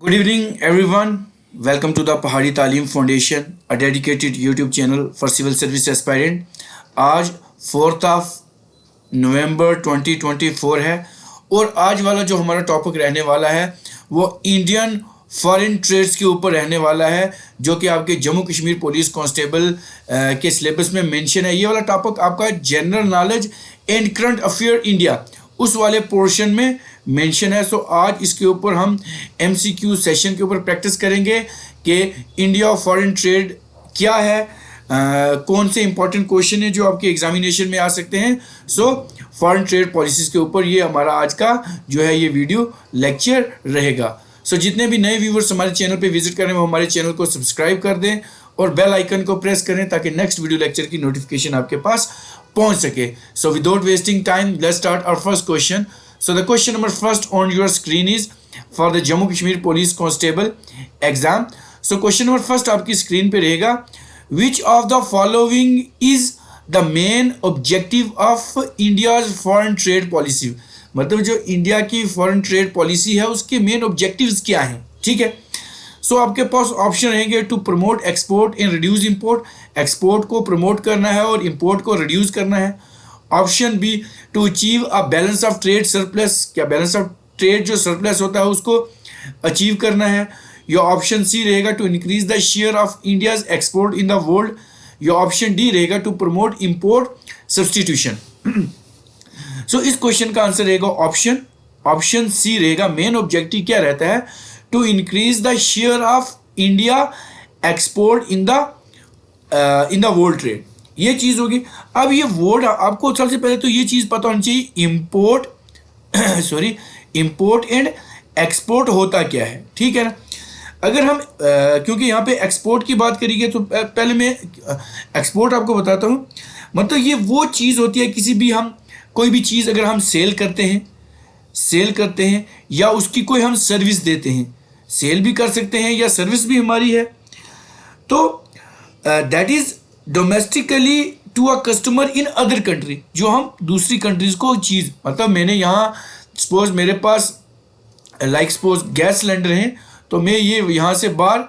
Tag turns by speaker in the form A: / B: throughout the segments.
A: Good evening, everyone. Welcome to the Pahari Talim Foundation, a dedicated YouTube channel for civil service aspirant. आज 4th of November 2024 है और आज वाला जो हमारा टॉपिक रहने वाला है वो इंडियन फॉरेन ट्रेड्स के ऊपर रहने वाला है, जो कि आपके जम्मू कश्मीर पुलिस कांस्टेबल के सिलेबस में मेंशन है। ये वाला टॉपिक आपका general knowledge and current affair India उस वाले पोर्शन में मेंशन है। सो आज इसके ऊपर हम MCQ सेशन के ऊपर प्रैक्टिस करेंगे कि इंडिया फॉरेन ट्रेड क्या है, कौन से इंपॉर्टेंट क्वेश्चन है जो आपके एग्जामिनेशन में आ सकते हैं। सो फॉरेन ट्रेड पॉलिसीज के ऊपर ये हमारा आज का जो है ये वीडियो लेक्चर रहेगा। सो जितने भी नए व्यूवर्स हमारे चैनल पे विजिट करें वो हमारे चैनल को सब्सक्राइब कर दें और बेल आइकन को प्रेस करें ताकि नेक्स्ट वीडियो लेक्चर की नोटिफिकेशन आपके पास पहुंच सके। So without wasting time let's start our first question. So the question number first on your screen is for the Jammu Kashmir Police Constable exam. So question number first आपकी screen पे रहेगा, which of the following is the main objective of India's foreign trade policy? मतलब जो India की foreign trade policy है उसके main objectives क्या हैं, ठीक है। सो आपके पास ऑप्शन रहेंगे to promote export and reduce import. Export को प्रमोट करना है और इंपोर्ट को रिड्यूस करना है। Option B to achieve a balance of trade surplus. क्या बैलेंस ऑफ ट्रेड जो सरप्लस होता है उसको अचीव करना है। या ऑप्शन सी रहेगा to increase the share of India's export in the world. या ऑप्शन डी रहेगा to promote import substitution. So इस क्वेश्चन का आंसर रहेगा ऑप्शन सी रहेगा। मेन ऑब्जेक्टिव क्या रहता है? To increase the share of India export in the world trade. ये चीज होगी। अब ये वर्ड आपको सबसे पहले तो ये चीज पता होनी चाहिए, इंपोर्ट एंड एक्सपोर्ट होता क्या है, ठीक है ना। अगर हम क्योंकि यहाँ पे एक्सपोर्ट की बात करेंगे तो पहले मैं एक्सपोर्ट आपको बताता हूँ। मतलब ये वो चीज होती है, किसी भी हम कोई भी चीज अगर हम सेल करते हैं या उसकी कोई हम सर्विस देते हैं, सेल भी कर सकते हैं या सर्विस भी हमारी है, तो that is domestically to a customer in other country. जो हम दूसरी कंट्रीज को चीज़, मतलब मैंने यहाँ सपोज मेरे पास सपोज गैस सिलेंडर हैं तो मैं ये यहाँ से बाहर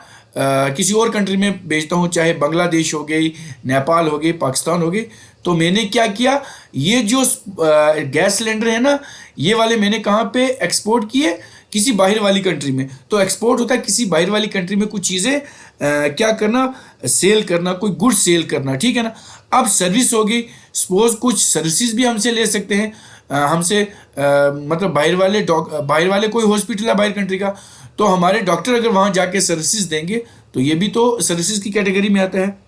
A: किसी और कंट्री में बेचता हूँ, चाहे बांग्लादेश हो गई, नेपाल हो गई, पाकिस्तान हो गई। तो मैंने क्या किया, ये जो गैस सिलेंडर है ना, ये वाले मैंने कहाँ पे एक्सपोर्ट किए, किसी बाहर वाली कंट्री में। तो एक्सपोर्ट होता है किसी बाहर वाली कंट्री में कुछ चीज़ें क्या करना, सेल करना, कोई गुड्स सेल करना, ठीक है ना। अब सर्विस होगी, सपोज कुछ सर्विसेज भी हमसे ले सकते हैं, हमसे मतलब बाहर वाले कोई हॉस्पिटल है बाहर कंट्री का, तो हमारे डॉक्टर अगर वहाँ जाके सर्विसेज देंगे तो ये भी तो सर्विसेज की कैटेगरी में आता है।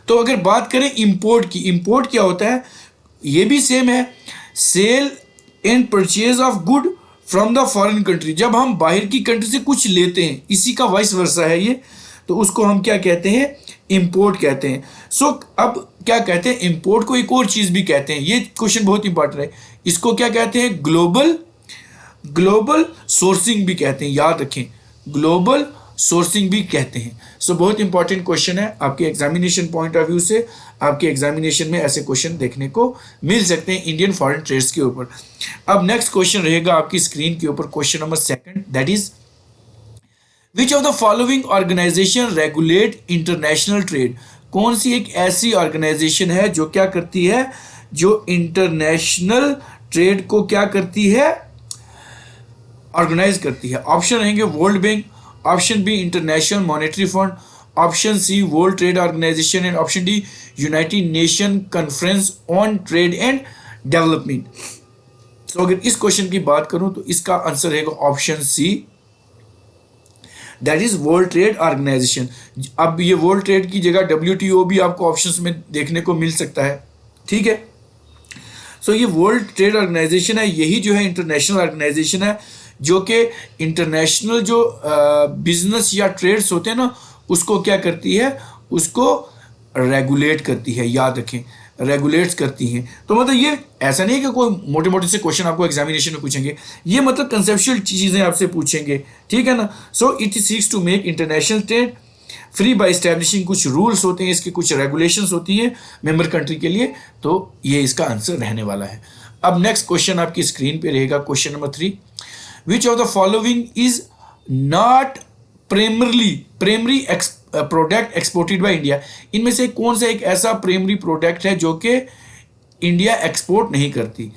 A: तो अगर बात करें इंपोर्ट की, इंपोर्ट क्या होता है, ये भी सेम है, sale and purchase of good from the foreign country. जब हम बाहर की कंट्री से कुछ लेते हैं, इसी का वाइस वर्सा है ये, तो उसको हम क्या कहते हैं, इंपोर्ट कहते हैं। सो अब क्या कहते हैं, इंपोर्ट को एक और चीज भी कहते हैं, ये क्वेश्चन बहुत इंपॉर्टेंट है, इसको क्या कहते हैं, ग्लोबल सोर्सिंग भी कहते हैं, याद रखें, ग्लोबल सोर्सिंग भी कहते हैं। सो बहुत इंपॉर्टेंट क्वेश्चन है आपके एग्जामिनेशन पॉइंट ऑफ व्यू से। आपके एग्जामिनेशन में ऐसे क्वेश्चन देखने को मिल सकते हैं इंडियन फॉरेन ट्रेड्स के ऊपर। अब नेक्स्ट क्वेश्चन रहेगा आपकी स्क्रीन के ऊपर, question number second, that is which of the following organisation regulate international trade. कौन सी एक ऐसी ऑर्गेनाइजेशन है जो क्या करती है, जो इंटरनेशनल ट्रेड को क्या करती है, ऑर्गेनाइज करती है। ऑप्शन रहेंगे World Bank, option B International Monetary Fund, option C World Trade Organisation and option D United Nation Conference on Trade and Development. तो अगर इस क्वेश्चन की बात करूं तो इसका आंसर रहेगा option C, that is World Trade Organisation. अब ये वर्ल्ड ट्रेड की जगह WTO भी आपको ऑप्शंस में देखने को मिल सकता है, ठीक है। सो ये वर्ल्ड ट्रेड ऑर्गेनाइजेशन है, यही जो है इंटरनेशनल ऑर्गेनाइजेशन है जो कि इंटरनेशनल जो बिजनेस या ट्रेड्स होते हैं ना, उसको क्या करती है, उसको रेगुलेट करती है, याद रखें, रेगुलेट्स करती हैं। तो मतलब ये ऐसा नहीं है कि कोई मोटे मोटे से क्वेश्चन आपको एग्जामिनेशन में पूछेंगे, ये मतलब कंसेप्चुअल चीज़ें आपसे पूछेंगे, ठीक है ना। So it seeks to make international trade free by establishing, कुछ रूल्स होते हैं इसके, कुछ रेगुलेशंस होती हैं मेंबर कंट्री के लिए, तो ये इसका आंसर रहने वाला है। अब नेक्स्ट क्वेश्चन आपकी स्क्रीन पे रहेगा, question number 3, which of the following is not primary product exported by India. इनमें से कौन सा एक ऐसा प्राइमरी प्रोडक्ट है जो कि इंडिया एक्सपोर्ट नहीं करती?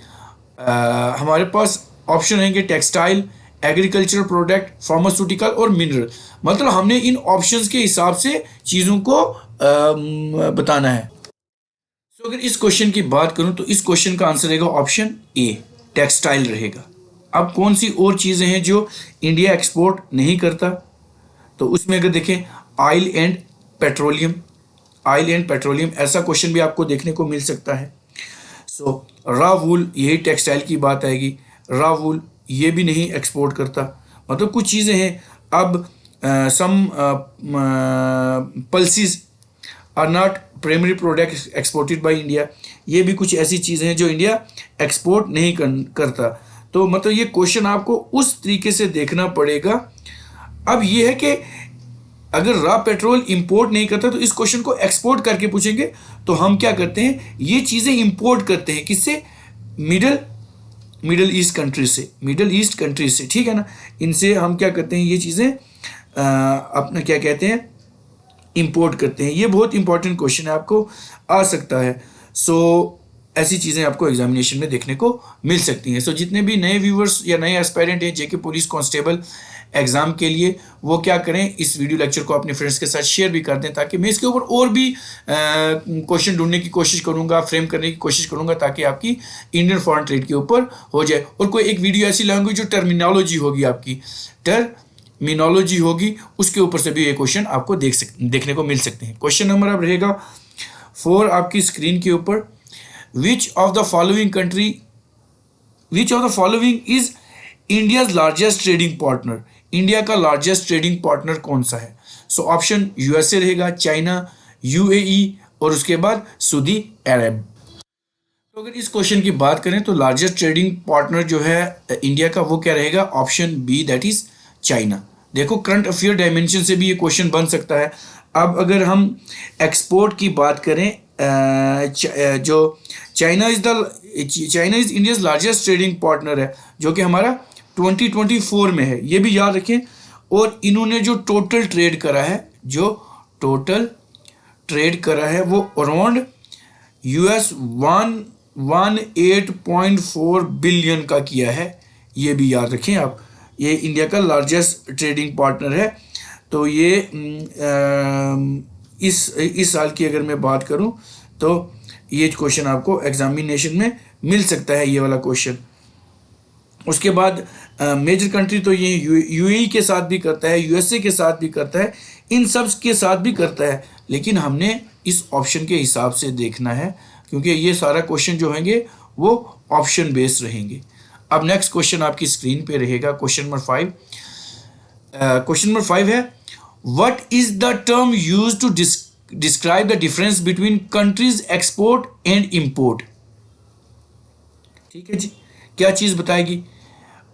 A: हमारे पास ऑप्शन रहेंगे टेक्सटाइल, एग्रीकल्चर प्रोडक्ट, फार्मास्यूटिकल और मिनरल। मतलब हमने इन ऑप्शंस के हिसाब से चीज़ों को बताना है। तो अगर इस क्वेश्चन की बात करूं तो इस क्वेश्चन का आंसर रहेगा ऑप्शन ए, टेक्सटाइल रहेगा। अब कौन सी और चीज़ें हैं जो इंडिया एक्सपोर्ट नहीं करता? तो उसमें अगर देखें oil and petroleum, oil and petroleum ऐसा क्वेश्चन भी आपको देखने को मिल सकता है। सो रॉ वूल, यही टेक्सटाइल की बात आएगी। रॉ वूल ये भी नहीं एक्सपोर्ट करता। मतलब कुछ चीज़ें हैं। अब some pulses are not primary product exported by India. ये भी कुछ ऐसी चीज़ें हैं जो इंडिया एक्सपोर्ट नहीं करता। तो मतलब ये क्वेश्चन आपको उस तरीके से देखना पड़ेगा। अब ये है कि अगर रॉ पेट्रोल इंपोर्ट नहीं करता तो इस क्वेश्चन को एक्सपोर्ट करके पूछेंगे। तो हम क्या करते हैं, ये चीज़ें इंपोर्ट करते हैं किससे? मिडल ईस्ट कंट्री से, मिडल ईस्ट कंट्री से, ठीक है ना। इनसे हम क्या करते हैं, ये चीज़ें अपना क्या कहते हैं, इंपोर्ट करते हैं। ये बहुत इंपॉर्टेंट क्वेश्चन है, आपको आ सकता है। सो ऐसी चीज़ें आपको एग्जामिनेशन में देखने को मिल सकती हैं। सो जितने भी नए व्यूवर्स या नए एस्पायरेंट हैं जेके पुलिस कांस्टेबल एग्ज़ाम के लिए, वो क्या करें, इस वीडियो लेक्चर को अपने फ्रेंड्स के साथ शेयर भी कर दें, ताकि मैं इसके ऊपर और भी क्वेश्चन ढूंढने की कोशिश करूंगा, फ्रेम करने की कोशिश करूंगा, ताकि आपकी इंडियन फॉरेन ट्रेड के ऊपर हो जाए। और कोई एक वीडियो ऐसी लाऊंगी जो टर्मिनोलॉजी होगी, आपकी टर्मिनोलॉजी होगी, उसके ऊपर से भी ये क्वेश्चन आपको देखने को मिल सकते हैं। क्वेश्चन नंबर अब रहेगा 4 आपकी स्क्रीन के ऊपर। Which of the following is India's largest trading partner? India का लार्जेस्ट ट्रेडिंग पार्टनर कौन सा है? सो ऑप्शन यूएसए रहेगा, चाइना, यूएई और उसके बाद सऊदी अरब। तो अगर इस क्वेश्चन की बात करें तो लार्जेस्ट ट्रेडिंग पार्टनर जो है इंडिया का, वो क्या रहेगा? Option B, that is China. देखो करंट अफेयर डायमेंशन से भी ये क्वेश्चन बन सकता है। अब अगर हम एक्सपोर्ट की बात करें, जो China is India's largest trading partner है, जो कि हमारा 2024 में है, ये भी याद रखें। और इन्होंने जो टोटल ट्रेड करा है वो अराउंड $118.4 बिलियन का किया है। ये भी याद रखें आप, ये इंडिया का लार्जेस्ट ट्रेडिंग पार्टनर है। तो ये इस साल की अगर मैं बात करूं तो ये क्वेश्चन आपको एग्जामिनेशन में मिल सकता है, ये वाला क्वेश्चन। उसके बाद मेजर कंट्री तो ये यूएई के साथ भी करता है, यूएसए के साथ भी करता है, इन सब के साथ भी करता है। लेकिन हमने इस ऑप्शन के हिसाब से देखना है, क्योंकि ये सारा क्वेश्चन जो होंगे वो ऑप्शन बेस्ड रहेंगे। अब नेक्स्ट क्वेश्चन आपकी स्क्रीन पे रहेगा, क्वेश्चन नंबर 5। क्वेश्चन नंबर 5 है, what is the term used to describe the difference between countries export and import? ठीक है जी, क्या चीज बताएगी?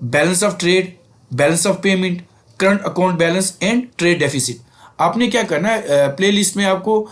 A: Balance of trade, balance of payment, current account balance and trade deficit. आपने क्या करना है, प्लेलिस्ट में आपको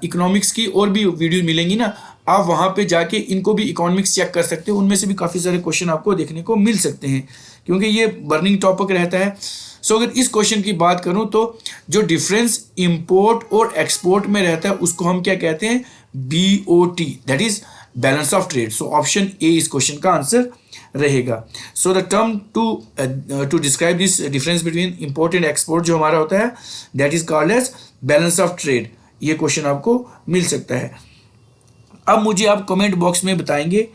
A: इकोनॉमिक्स की और भी वीडियो मिलेंगी ना, आप वहाँ पे जाके इनको भी इकोनॉमिक्स चेक कर सकते हो। उनमें से भी काफ़ी सारे क्वेश्चन आपको देखने को मिल सकते हैं, क्योंकि ये बर्निंग टॉपिक रहता है। सो अगर इस क्वेश्चन की बात करूँ तो जो डिफरेंस इंपोर्ट और एक्सपोर्ट में रहता है उसको हम क्या कहते हैं? BOT, that is balance of trade. So option A इस क्वेश्चन का आंसर रहेगा। So the term to describe this difference between import and export जो हमारा होता है, that is called as balance of trade. ये क्वेश्चन आपको मिल सकता है। अब मुझे आप कमेंट बॉक्स में बताएंगे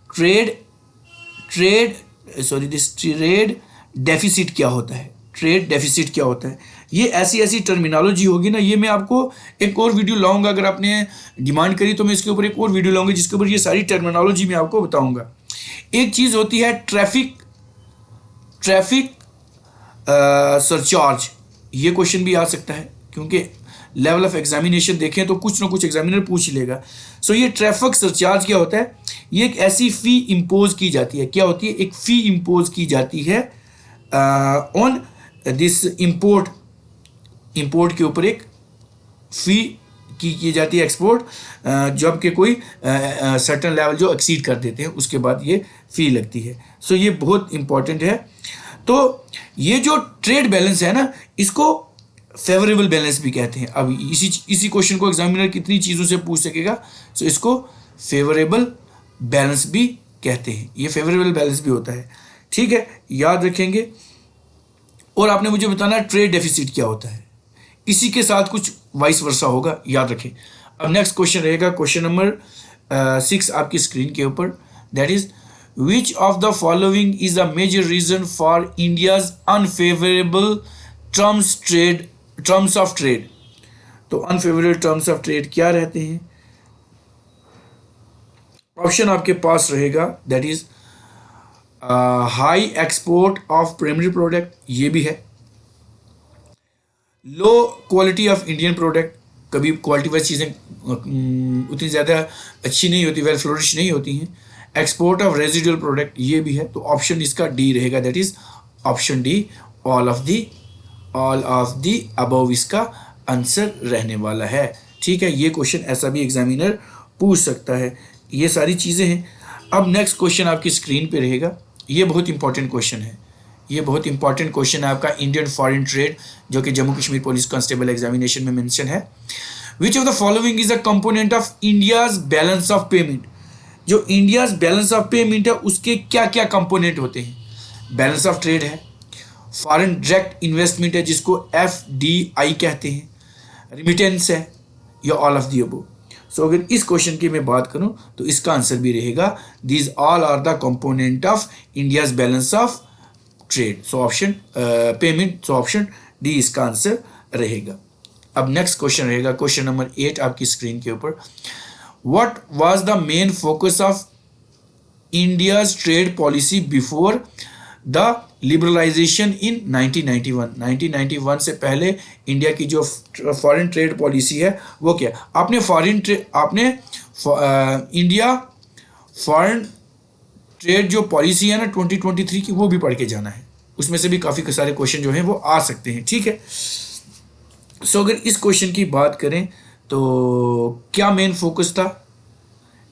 A: ट्रेड डेफिसिट क्या होता है? ट्रेड डेफिसिट क्या होता है? ये ऐसी टर्मिनोलॉजी होगी ना, ये मैं आपको एक और वीडियो लाऊंगा। अगर आपने डिमांड करी तो मैं इसके ऊपर एक और वीडियो लाऊंगा जिसके ऊपर ये सारी टर्मिनोलॉजी मैं आपको बताऊंगा। एक चीज होती है ट्रैफिक सरचार्ज। ये क्वेश्चन भी आ सकता है, क्योंकि लेवल ऑफ एग्जामिनेशन देखें तो कुछ ना कुछ एग्जामिनर पूछ ही लेगा। सो ये ट्रैफिक सरचार्ज क्या होता है? ये एक ऐसी फी इंपोज की जाती है। क्या होती है? एक फी इंपोज की जाती है ऑन दिस इंपोर्ट के ऊपर एक फी की जाती है एक्सपोर्ट, जब के कोई सर्टन लेवल जो एक्सीड कर देते हैं उसके बाद ये फी लगती है। सो ये बहुत इंपॉर्टेंट है। तो ये जो ट्रेड बैलेंस है ना, इसको फेवरेबल बैलेंस भी कहते हैं। अब इसी क्वेश्चन को एग्जामिनर कितनी चीज़ों से पूछ सकेगा, तो इसको फेवरेबल बैलेंस भी कहते हैं। ये फेवरेबल बैलेंस भी होता है, ठीक है, याद रखेंगे। और आपने मुझे बताना ट्रेड डेफिसिट क्या होता है, इसी के साथ कुछ वाइस वर्सा होगा, याद रखें। अब नेक्स्ट क्वेश्चन रहेगा क्वेश्चन नंबर 6 आपकी स्क्रीन के ऊपर, that is which of the following is a major reason for India's unfavourable terms of trade. तो अनफेवरेबल टर्म्स ऑफ ट्रेड क्या रहते हैं? ऑप्शन आपके पास रहेगा, that is high export of primary product, ये भी है। Low quality of Indian product, कभी क्वालिटी वाइज चीज़ें उतनी ज़्यादा अच्छी नहीं होती, वेल फ्लोरिश नहीं होती हैं। एक्सपोर्ट ऑफ रेजिडुअल प्रोडक्ट, ये भी है। तो ऑप्शन इसका डी रहेगा, that is option D, all of the above इसका आंसर रहने वाला है, ठीक है। ये क्वेश्चन ऐसा भी एग्जामिनर पूछ सकता है। ये सारी चीज़ें हैं। अब नेक्स्ट क्वेश्चन आपकी स्क्रीन पे रहेगा, ये बहुत इंपॉर्टेंट क्वेश्चन है। ये बहुत इंपॉर्टेंट क्वेश्चन है आपका इंडियन फॉरेन ट्रेड, जो कि Jammu Kashmir police constable examination में मेंशन है। विच of the following is a component of India's balance of payment. जो इंडियाज बैलेंस ऑफ पेमेंट है उसके क्या क्या कंपोनेंट होते हैं? बैलेंस ऑफ ट्रेड है, फॉरेन डायरेक्ट इन्वेस्टमेंट है जिसको FDI कहते हैं, रिमिटेंस है, या ऑल ऑफ दी अबव। सो अगर इस क्वेश्चन की मैं बात करूं तो इसका आंसर भी रहेगा these all are the component of India's balance of trade. So option payment, so option D इसका आंसर रहेगा। अब नेक्स्ट क्वेश्चन रहेगा क्वेश्चन नंबर 8 आपकी स्क्रीन के ऊपर, what was the main focus of India's trade policy before the liberalization in 1991। 1991 से पहले India की जो फॉरेन ट्रेड पॉलिसी है वो क्या? आपने इंडिया फॉरेन ट्रेड जो पॉलिसी है ना 2023 की, वो भी पढ़ के जाना है। उसमें से भी काफ़ी सारे क्वेश्चन जो हैं वो आ सकते हैं, ठीक है। सो अगर इस क्वेश्चन की बात करें तो क्या मेन फोकस था?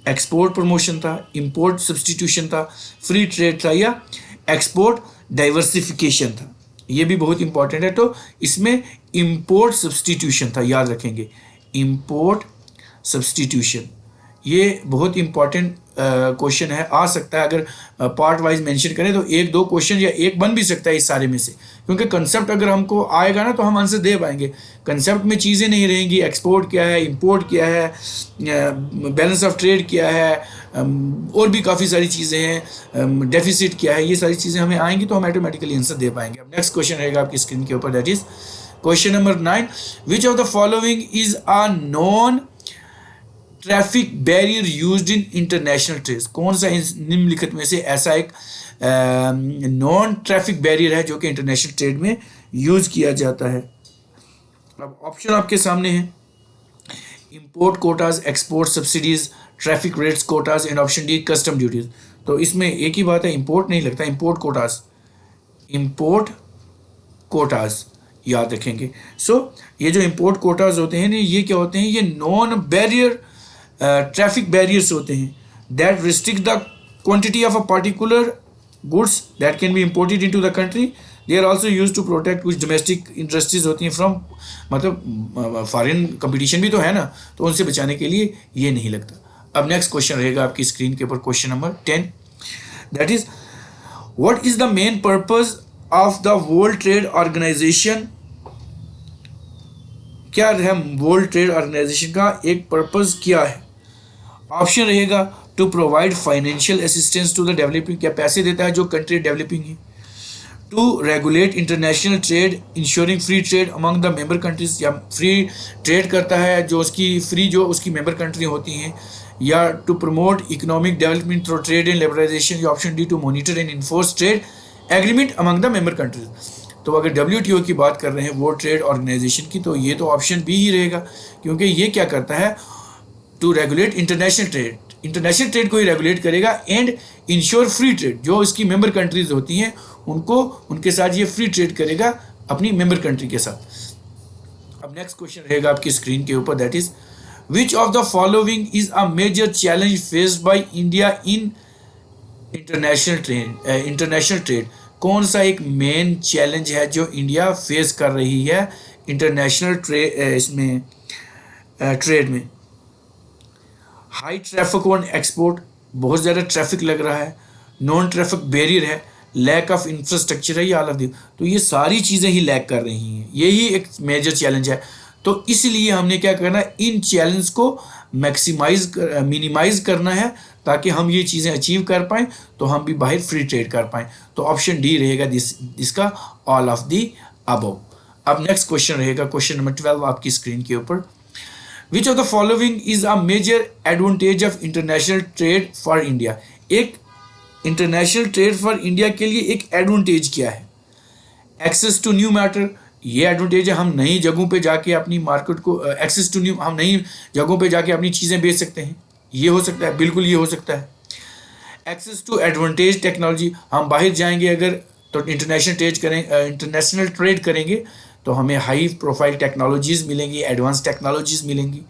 A: एक्सपोर्ट प्रमोशन था, इंपोर्ट सब्सटीट्यूशन था, फ्री ट्रेड था, या एक्सपोर्ट डाइवर्सिफिकेशन था? ये भी बहुत इंपॉर्टेंट है। तो इसमें इंपोर्ट सब्सटीट्यूशन था, याद रखेंगे, इंपोर्ट सब्सटीट्यूशन। ये बहुत इंपॉर्टेंट क्वेश्चन है, आ सकता है अगर पार्ट वाइज मेंशन करें तो 1-2 क्वेश्चन या एक बन भी सकता है इस सारे में से, क्योंकि कंसेप्ट अगर हमको आएगा ना तो हम आंसर दे पाएंगे। कंसेप्ट में चीज़ें नहीं रहेंगी, एक्सपोर्ट क्या है, इंपोर्ट क्या है, बैलेंस ऑफ ट्रेड क्या है, और भी काफ़ी सारी चीज़ें हैं, डेफिसिट क्या है, ये सारी चीज़ें हमें आएंगी तो हम ऑटोमेटिकली आंसर दे पाएंगे। अब नेक्स्ट क्वेश्चन रहेगा आपकी स्क्रीन के ऊपर, that is question number 9, which of the following is a non traffic barrier used in international trade. कौन सा निम्नलिखित में से ऐसा एक नॉन ट्रैफिक बैरियर है जो कि इंटरनेशनल ट्रेड में यूज किया जाता है? अब ऑप्शन आपके सामने है, import Kota's, export subsidies, traffic rates Kota's, and option D custom duties. तो इसमें एक ही बात है, इंपोर्ट नहीं लगता, इंपोर्ट कोटाज याद रखेंगे। सो ये जो इंपोर्ट कोटाज होते हैं ये क्या होते हैं? ये नॉन बैरियर ट्रैफिक बैरियर्स होते हैं that restrict the quantity of a particular goods that can be imported into the country. They are also used to protect कुछ डोमेस्टिक इंडस्ट्रीज होती हैं फ्रॉम, मतलब फॉरेन कंपटीशन भी तो है ना, तो उनसे बचाने के लिए ये नहीं लगता। अब नेक्स्ट क्वेश्चन रहेगा आपकी स्क्रीन के ऊपर question number 10, that is what is the main purpose of the world Trade Organisation. क्या है वर्ल्ड ट्रेड ऑर्गेनाइजेशन का एक पर्पज क्या है? ऑप्शन रहेगा to provide financial assistance to the developing, क्या पैसे देता है जो कंट्री डेवलपिंग है, to regulate international trade insuring free trade among the member countries, या फ्री ट्रेड करता है जो उसकी मेंबर कंट्री होती हैं, या to promote economic development through trade and liberalization, या option D to monitor and enforce trade agreement among the member countries. तो अगर WTO की बात कर रहे हैं वर्ल्ड ट्रेड ऑर्गेनाइजेशन की, तो ये तो ऑप्शन बी ही रहेगा, क्योंकि ये क्या करता है? टू रेगुलेट इंटरनेशनल ट्रेड को ही रेगुलेट करेगा, एंड इंश्योर फ्री ट्रेड, जो इसकी मेंबर कंट्रीज होती हैं उनके साथ ये फ्री ट्रेड करेगा अपनी मेंबर कंट्री के साथ। अब नेक्स्ट क्वेश्चन रहेगा आपकी स्क्रीन के ऊपर, that is which of the following is a major challenge faced by India in international trade. कौन सा एक मेन चैलेंज है जो इंडिया फेस कर रही है इंटरनेशनल ट्रेड में? हाई ट्रैफिक ऑन एक्सपोर्ट, बहुत ज़्यादा ट्रैफिक लग रहा है, नॉन ट्रैफिक बैरियर है, लैक ऑफ इंफ्रास्ट्रक्चर है, या ऑल ऑफ दी। तो ये सारी चीज़ें ही लैक कर रही हैं, यही एक मेजर चैलेंज है। तो इसलिए हमने क्या करना है, इन चैलेंज को मिनिमाइज करना है ताकि हम ये चीज़ें अचीव कर पाएँ, तो हम भी बाहर फ्री ट्रेड कर पाएँ। तो ऑप्शन डी रहेगा इसका ऑल ऑफ दी अबव। अब नेक्स्ट क्वेश्चन रहेगा क्वेश्चन नंबर 12 आपकी स्क्रीन के ऊपर। Which of the following is a major advantage of international trade for India? एक इंटरनेशनल ट्रेड फॉर इंडिया के लिए एक एडवांटेज क्या है? एक्सेस टू न्यू मैटर, ये एडवांटेज है, हम नई जगहों पे जाके अपनी मार्केट को एक्सेस टू न्यू, हम नई जगहों पे जाके अपनी चीज़ें बेच सकते हैं, ये हो सकता है, बिल्कुल ये हो सकता है। एक्सेस टू एडवांटेज टेक्नोलॉजी, हम बाहर जाएंगे अगर तो इंटरनेशनल ट्रेड करेंगे तो हमें हाई प्रोफाइल टेक्नोलॉजीज़ मिलेंगी, एडवांस टेक्नोलॉजीज़ मिलेंगी।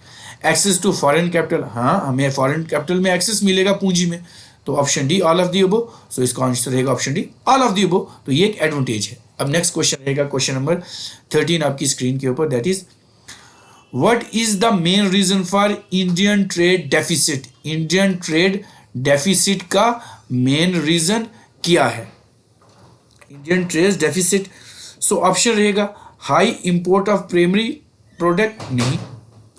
A: एक्सेस टू फॉरेन कैपिटल, हाँ हमें फॉरेन कैपिटल में एक्सेस मिलेगा पूंजी में। तो option D all of the above. So इसका आंसर रहेगा option D all of the above. तो ये एक एडवांटेज है। अब नेक्स्ट क्वेश्चन रहेगा क्वेश्चन नंबर 13 आपकी स्क्रीन के ऊपर, that is what is the main reason for Indian trade deficit? Indian trade deficit का मेन रीजन क्या है? Indian trade deficit, so option रहेगा high import of primary product, नहीं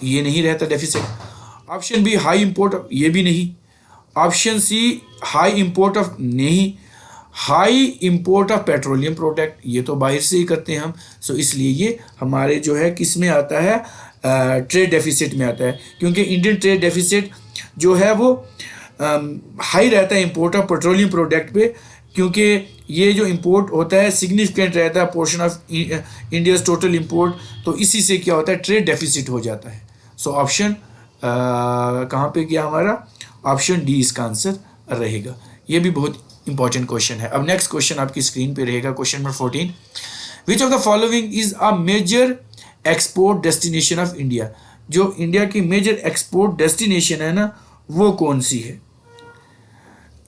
A: ये नहीं रहता deficit. Option B high import, ये भी नहीं। Option C high import of, नहीं। High import of petroleum product, ये तो बाहर से ही करते हैं हम, सो इसलिए ये हमारे जो है किस में आता है, ट्रेड डेफिसिट में आता है, क्योंकि इंडियन ट्रेड डेफिसिट जो है वो हाई रहता है इंपोर्ट ऑफ पेट्रोलियम प्रोडक्ट पे, क्योंकि ये जो इंपोर्ट होता है सिग्निफिकेंट रहता है portion of India's total import, तो इसी से क्या होता है, ट्रेड डेफिसिट हो जाता है। सो ऑप्शन कहाँ पे गया हमारा, ऑप्शन डी इसका आंसर रहेगा। ये भी बहुत इंपॉर्टेंट क्वेश्चन है। अब नेक्स्ट क्वेश्चन आपकी स्क्रीन पे रहेगा question number 14। Which of the following is a major export destination of India? जो इंडिया की मेजर एक्सपोर्ट डेस्टिनेशन है ना, वो कौन सी है?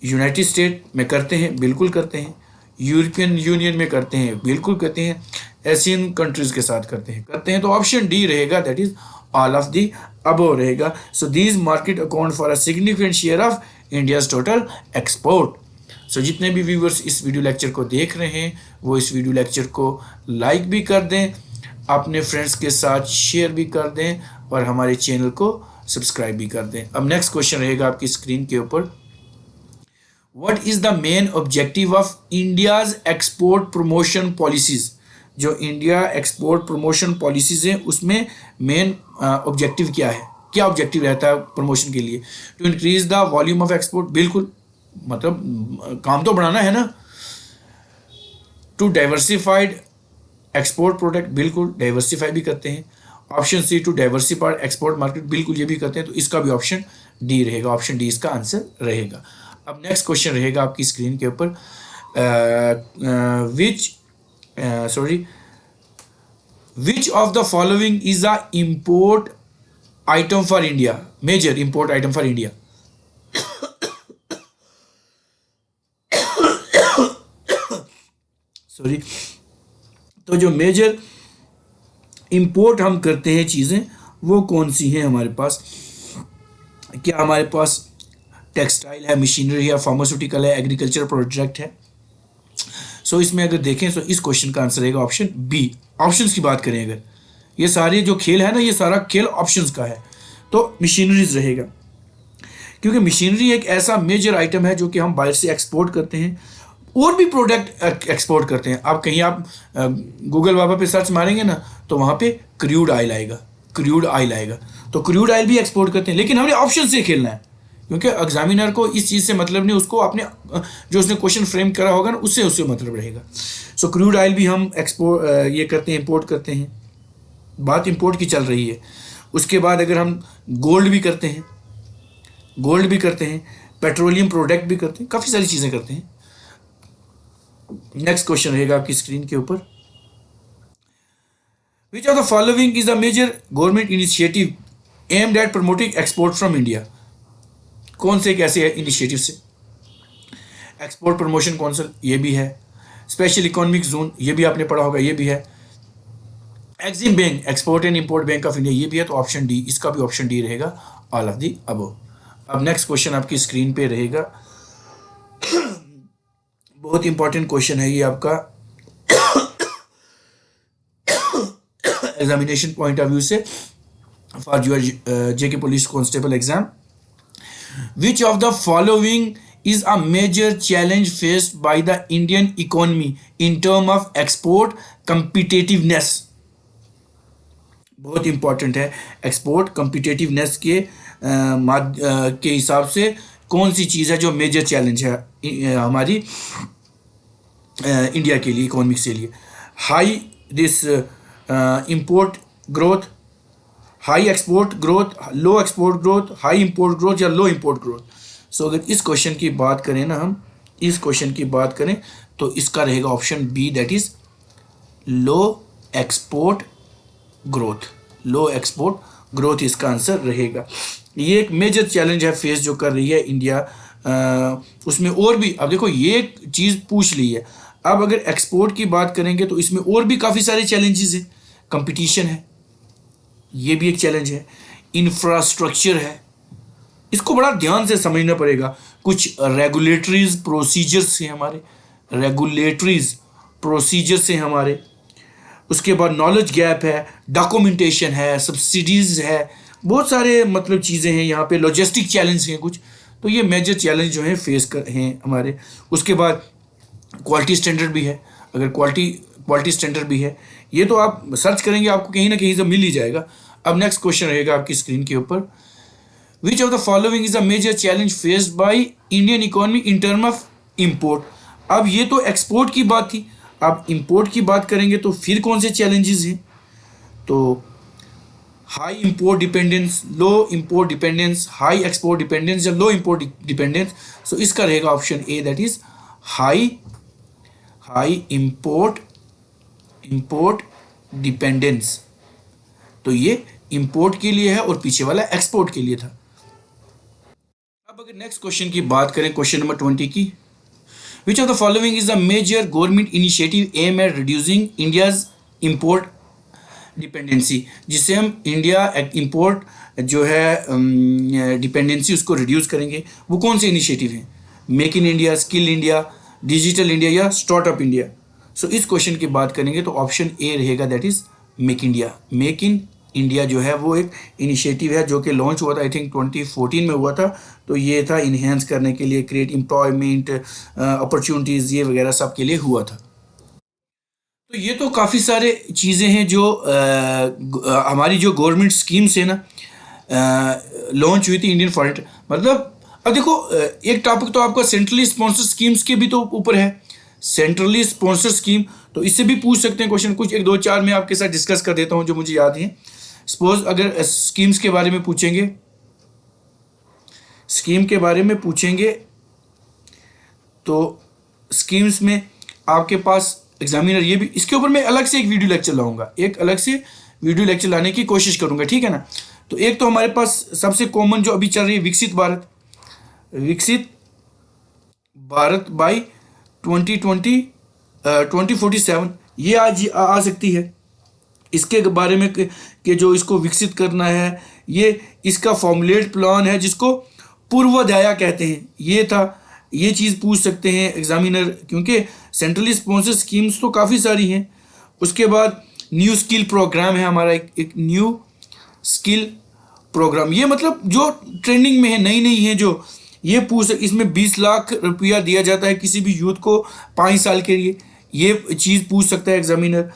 A: यूनाइटेड स्टेट में करते हैं, बिल्कुल करते हैं। यूरोपियन यूनियन में करते हैं, बिल्कुल करते हैं। एशियन कंट्रीज के साथ करते हैं। तो ऑप्शन डी रहेगा, that is all of the above रहेगा। So these market account for a significant share of India's total export. So जितने भी व्यूवर्स इस वीडियो लेक्चर को देख रहे हैं वो इस वीडियो लेक्चर को लाइक भी कर दें, अपने फ्रेंड्स के साथ शेयर भी कर दें और हमारे चैनल को सब्सक्राइब भी कर दें। अब नेक्स्ट क्वेश्चन रहेगा आपकी स्क्रीन के ऊपर। What is the main objective of India's export promotion policies? जो इंडिया एक्सपोर्ट प्रमोशन पॉलिसीज हैं उसमें मेन ऑब्जेक्टिव क्या है, क्या ऑब्जेक्टिव रहता है प्रमोशन के लिए? To increase the volume of export, बिल्कुल, मतलब काम तो बढ़ाना है ना। टू डाइवर्सिफाइड एक्सपोर्ट प्रोडक्ट, बिल्कुल डाइवर्सिफाई भी करते हैं। Option C to diversified export market, बिल्कुल ये भी करते हैं। तो इसका भी ऑप्शन डी रहेगा, ऑप्शन डी इसका आंसर रहेगा। अब नेक्स्ट क्वेश्चन रहेगा आपकी स्क्रीन के ऊपर, which of the following is a import item for India? Major import item for India. Sorry, तो जो मेजर इंपोर्ट हम करते हैं चीज़ें वो कौन सी हैं हमारे पास? क्या हमारे पास टेक्सटाइल है, मशीनरी है, फार्मास्यूटिकल है, एग्रीकल्चर प्रोडक्ट है? सो इसमें अगर देखें तो इस क्वेश्चन का आंसर रहेगा ऑप्शन बी। ऑप्शंस की बात करें अगर, ये सारे जो खेल है ना, ये सारा खेल ऑप्शंस का है, तो मशीनरीज रहेगा, क्योंकि मशीनरी एक ऐसा मेजर आइटम है जो कि हम बाहर से एक्सपोर्ट करते हैं और भी प्रोडक्ट एक्सपोर्ट करते हैं। आप कहीं आप गूगल बाबा पे सर्च मारेंगे ना तो वहाँ पे क्रूड ऑयल आएगा, क्रूड ऑयल आएगा। तो क्रूड ऑयल भी एक्सपोर्ट करते हैं, लेकिन हमने ऑप्शन से खेलना है, क्योंकि एग्जामिनर को इस चीज़ से मतलब नहीं, उसको अपने जो उसने क्वेश्चन फ्रेम करा होगा ना उससे मतलब रहेगा। सो क्रूड ऑयल भी हम एक्सपोर्ट ये करते हैं, इंपोर्ट करते हैं, बात इंपोर्ट की चल रही है। उसके बाद अगर हम गोल्ड भी करते हैं, पेट्रोलियम प्रोडक्ट भी करते हैं, काफ़ी सारी चीज़ें करते हैं। नेक्स्ट क्वेश्चन रहेगा आपकी स्क्रीन के ऊपर। Which of the following is a major government initiative aimed at promoting export from India? कौन से एक ऐसे इनिशिएटिव से? एक्सपोर्ट प्रमोशन काउंसिल, ये भी है। स्पेशल इकोनॉमिक जोन, ये भी आपने पढ़ा होगा, ये भी है। Exim bank, export and import bank of India, ये भी है। तो ऑप्शन डी, इसका भी ऑप्शन डी रहेगा, ऑल ऑफ दी अबव। अब नेक्स्ट क्वेश्चन आपकी स्क्रीन पे रहेगा, बहुत इंपॉर्टेंट क्वेश्चन है ये आपका एग्जामिनेशन पॉइंट ऑफ व्यू से for your JK police constable exam. Which of the following is a major challenge faced by the Indian economy in term of export competitiveness? बहुत important है। Export competitiveness के के हिसाब से कौन सी चीज़ है जो मेजर चैलेंज है हमारी इंडिया के लिए, इकोनॉमिक्स के लिए? High this import growth, high export growth, low export growth, high import growth या लो इंपोर्ट ग्रोथ? सो अगर इस क्वेश्चन की बात करें ना, हम इस क्वेश्चन की बात करें तो इसका रहेगा option B, that is low export growth. Low export growth इसका आंसर रहेगा। ये एक मेजर चैलेंज है फेस जो कर रही है इंडिया। उसमें और भी, अब देखो ये चीज़ पूछ ली है, अब अगर एक्सपोर्ट की बात करेंगे तो इसमें और भी काफ़ी सारे चैलेंजेस हैं। कंपटीशन है, ये भी एक चैलेंज है। इंफ्रास्ट्रक्चर है, इसको बड़ा ध्यान से समझना पड़ेगा। कुछ रेगुलेटरीज प्रोसीजर्स हैं हमारे, रेगुलेटरीज प्रोसीजर्स हैं हमारे। उसके बाद नॉलेज गैप है, डॉक्यूमेंटेशन है, सब्सिडीज़ है, बहुत सारे मतलब चीज़ें हैं यहाँ पे। लॉजिस्टिक चैलेंज हैं कुछ, तो ये मेजर चैलेंज जो हैं फेस कर हैं हमारे। उसके बाद क्वालिटी स्टैंडर्ड भी है, अगर क्वालिटी स्टैंडर्ड भी है, ये तो आप सर्च करेंगे आपको कहीं ना कहीं से मिल ही जाएगा। अब नेक्स्ट क्वेश्चन रहेगा आपकी स्क्रीन के ऊपर, which of the following is a major challenge faced by Indian economy in term of import? अब ये तो एक्सपोर्ट की बात थी, अब इंपोर्ट की बात करेंगे तो फिर कौन से चैलेंजेस हैं? तो high import dependence, low import dependence, high export dependence या लो इंपोर्ट डिपेंडेंस? सो इसका रहेगा option A, that is high import dependence. तो ये इंपोर्ट के लिए है और पीछे वाला एक्सपोर्ट के लिए था। अब अगर नेक्स्ट क्वेश्चन की बात करें, क्वेश्चन नंबर 20 की, which of the following is the major government initiative aim at reducing India's import dependency? जिससे हम इंडिया इंपोर्ट जो है डिपेंडेंसी उसको रिड्यूस करेंगे, वो कौन से इनिशिएटिव हैं? Make in India, skill India, digital India या स्टार्टअप इंडिया? सो इस क्वेश्चन की बात करेंगे तो ऑप्शन ए रहेगा, that is make India. Make in India जो है वो एक इनिशिएटिव है जो कि लॉन्च हुआ था, आई थिंक 2014 में हुआ था। तो ये था इन्हेंस करने के लिए, क्रिएट एम्प्लॉयमेंट अपॉर्चुनिटीज़, ये वगैरह सब के लिए हुआ था। तो ये तो काफ़ी सारे चीज़ें हैं जो हमारी जो गवर्नमेंट स्कीम्स है ना, लॉन्च हुई थी इंडियन फॉरेन, मतलब अब देखो एक टॉपिक तो आपका सेंट्रली स्पॉन्सर्ड स्कीम्स के भी तो ऊपर है, सेंट्रली स्पॉन्सर्ड स्कीम, तो इससे भी पूछ सकते हैं क्वेश्चन। कुछ 1 2 4 मैं आपके साथ डिस्कस कर देता हूँ जो मुझे याद है। सपोज अगर स्कीम्स के बारे में पूछेंगे, स्कीम के बारे में पूछेंगे तो स्कीम्स में आपके पास एग्जामिनर, ये भी इसके ऊपर मैं अलग से एक वीडियो लेक्चर लाऊंगा, एक अलग से वीडियो लेक्चर लाने की कोशिश करूंगा, ठीक है ना। तो एक तो हमारे पास सबसे कॉमन जो अभी चल रही है विकसित भारत बाई 2047, ये आज आ सकती है। इसके बारे में कि जो इसको विकसित करना है, ये इसका फॉर्मुलेट प्लान है जिसको पूर्वोदया कहते हैं, ये था, ये चीज़ पूछ सकते हैं एग्जामिनर, क्योंकि सेंट्रली स्पॉन्सर्ड स्कीम्स तो काफ़ी सारी हैं। उसके बाद न्यू स्किल प्रोग्राम है हमारा, एक न्यू स्किल प्रोग्राम, ये मतलब जो ट्रेंडिंग में है, नई नई है जो, ये पूछ, इसमें 20 लाख रुपया दिया जाता है किसी भी यूथ को 5 साल के लिए, ये चीज़ पूछ सकता है एग्जामिनर।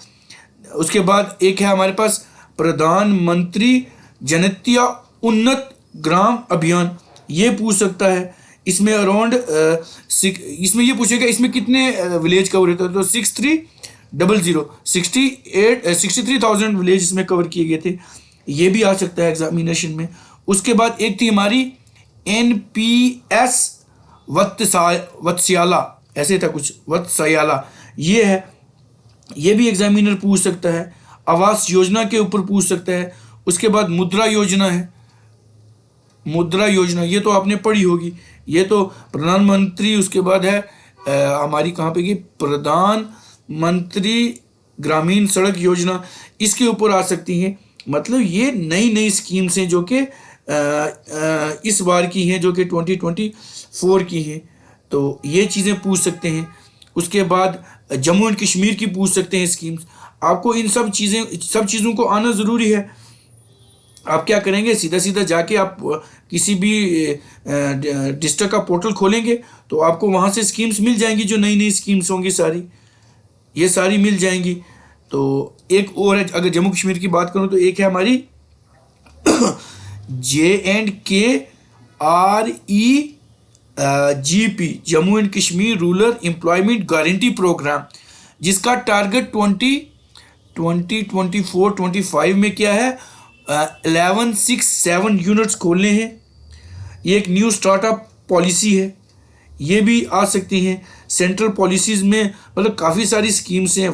A: उसके बाद एक है हमारे पास प्रधानमंत्री जनत्या उन्नत ग्राम अभियान, ये पूछ सकता है। इसमें अराउंड इसमें ये पूछेगा इसमें कितने विलेज कवर होते हैं, तो 63,000 विलेज इसमें कवर किए गए थे, ये भी आ सकता है एग्जामिनेशन में। उसके बाद एक थी हमारी NPS वत्स्याला, ऐसे था कुछ, वत्स्याला, ये है, ये भी एग्जामिनर पूछ सकता है। आवास योजना के ऊपर पूछ सकता है। उसके बाद मुद्रा योजना है, मुद्रा योजना ये तो आपने पढ़ी होगी, ये तो प्रधानमंत्री, उसके बाद है हमारी कहाँ पे की प्रधानमंत्री ग्रामीण सड़क योजना, इसके ऊपर आ सकती हैं। मतलब ये नई नई स्कीम्स हैं जो कि इस बार की हैं, जो कि 2024 की हैं। तो ये चीज़ें पूछ सकते हैं। उसके बाद जम्मू एंड कश्मीर की पूछ सकते हैं स्कीम्स। आपको इन सब चीज़ों को आना ज़रूरी है। आप क्या करेंगे, सीधा सीधा जाके आप किसी भी डिस्ट्रिक्ट का पोर्टल खोलेंगे तो आपको वहाँ से स्कीम्स मिल जाएंगी, जो नई नई स्कीम्स होंगी सारी, ये सारी मिल जाएंगी। तो एक और है, अगर जम्मू कश्मीर की बात करूँ तो एक है हमारी JNKREGP, Jammu and Kashmir rural employment guarantee programme, जिसका टारगेट 2024-25 में क्या है, 1167 यूनिट्स खोलने हैं। ये एक न्यू स्टार्टअप पॉलिसी है, ये भी आ सकती हैं। सेंट्रल पॉलिसीज़ में मतलब काफ़ी सारी स्कीम्स हैं।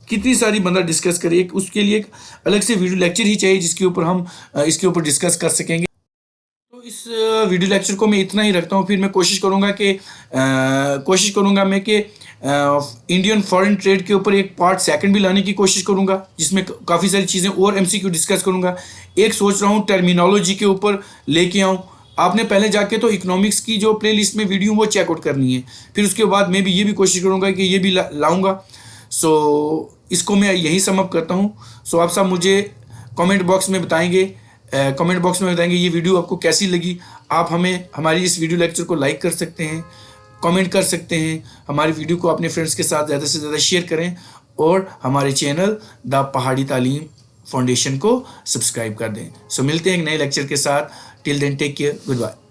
A: कितनी सारी बंदा डिस्कस करिए, उसके लिए एक अलग से वीडियो लेक्चर ही चाहिए जिसके ऊपर हम इसके ऊपर डिस्कस कर सकेंगे। तो इस वीडियो लेक्चर को मैं इतना ही रखता हूँ। फिर मैं कोशिश करूँगा मैं कि इंडियन फॉरेन ट्रेड के ऊपर एक पार्ट सेकंड भी लाने की कोशिश करूँगा, जिसमें काफ़ी सारी चीज़ें और MCQ डिस्कस करूँगा। एक सोच रहा हूँ टर्मिनोलॉजी के ऊपर लेके आऊँ। आपने पहले जाके तो इकोनॉमिक्स की जो प्लेलिस्ट में वीडियो वो चेकआउट करनी है, फिर उसके बाद मैं भी ये भी कोशिश करूँगा कि ये भी लाऊंगा। सो इसको मैं यहीं सम अप करता हूँ। सो आप सब मुझे कमेंट बॉक्स में बताएंगे ये वीडियो आपको कैसी लगी। आप हमें हमारी इस वीडियो लेक्चर को लाइक कर सकते हैं, कमेंट कर सकते हैं, हमारी वीडियो को अपने फ्रेंड्स के साथ ज़्यादा से ज़्यादा शेयर करें और हमारे चैनल द पहाड़ी तालीम फाउंडेशन को सब्सक्राइब कर दें। सो मिलते हैं एक नए लेक्चर के साथ। Till then take care, good bye.